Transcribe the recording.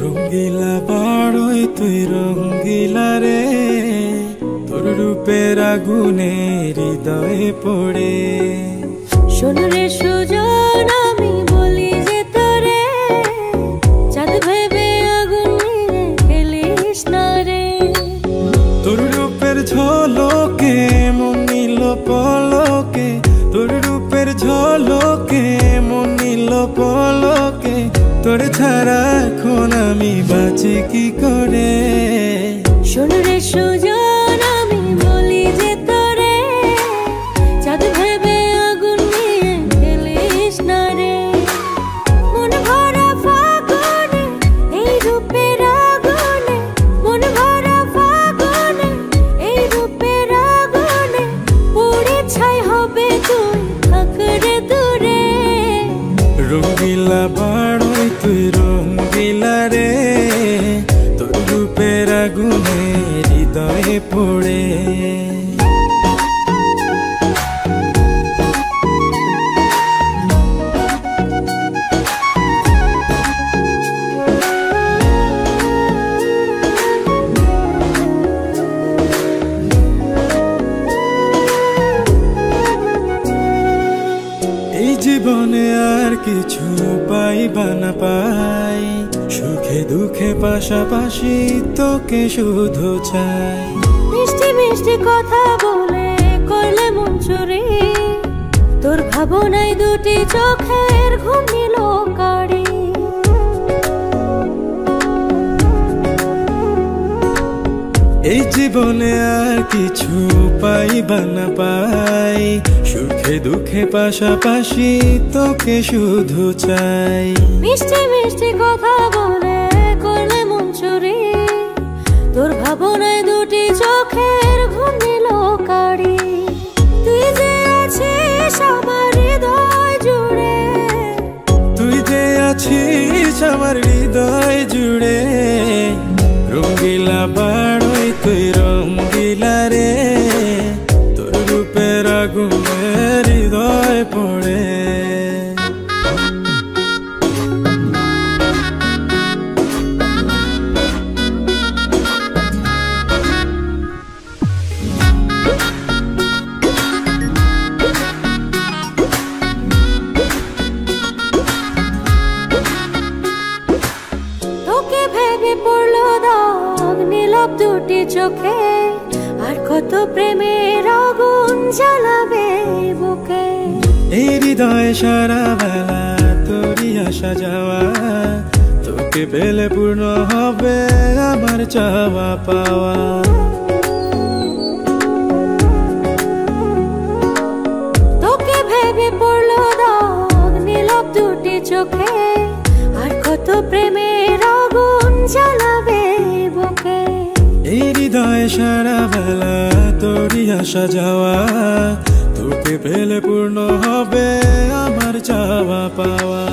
রঙ্গিলা বাড়ই তুই রঙ্গিলা রে, তোর রূপের আগুনে হৃদয়ে পড়ে। শোন রে সুজন, আমি বলি যে তোরে, চাঁদ ভেবে আগুন নিয়ে খেলিস না রে। তোর রূপের ঝলকে মন নিল পলকে, তোর রূপের ঝলকে মন নিল পলকে, তোর ছাড়া এখন আমি বাঁচি কি করে। শোন রে সুজন, আমি বলি যে তোরে, চাঁদ ভেবে আগুন নিয়ে খেলিস না রে। মন ভরা ফাগুনে এই রূপের আগুনে, মন ভরা ফাগুনে এই রূপের আগুনে, পুড়ে ছাই হবে তুই থাক রে দূরে। রঙ্গিলা বাড়ই তুই রঙ্গিলা রে, তোর রূপের আগুনে হৃদয়ে পড়ে। এই জীবনে আর কিছু পাইবা না পাই, সুখে দুঃখে পাশাপাশি তোকে শুধু চাই। মিষ্টি মিষ্টি কথা বলে করলে মন চুরি, তোর ভাবনায় দুটি চোখের ঘুম নিল কাড়ি। এই জীবনে আর কিছু পাইবা না পাই, সুখে দুঃখে পাশাপাশি তোকে শুধু চাই। মিষ্টি মিষ্টি কথা বলে করলে মন চুরি, তোর ভাবনায় দুটি চোখের ঘুম নিল কাড়ি। তুই যে আছিস আমার হৃদয় জুড়ে, তুই যে আছিস আমার হৃদয় জুড়ে। রঙ্গিলা বাড়ই তুই রঙ্গিলা রে, তোর রূপের আগুনে হৃদয় পড়ে। তোকে ভেবে পড়লো দাগ নীলব দুটি চোখে, আর কত প্রেমের আগুন জ্বালাবে বুকে। এই হৃদয় সারা বেলা তোরই আসা যাওয়া, তোকে পেলে পূর্ণ হবে আমার চাওয়া পাওয়া। তোকে ভেবে পড়লো দাগ নীলব দুটি চোখে, আর কত প্রেমের আগুন জ্বালাবে বুকে। এই হৃদয় সারা বেলা তোরই আসা যাওয়া, তোকে পেলে পূর্ণ হবে আমার চাওয়া পাওয়া।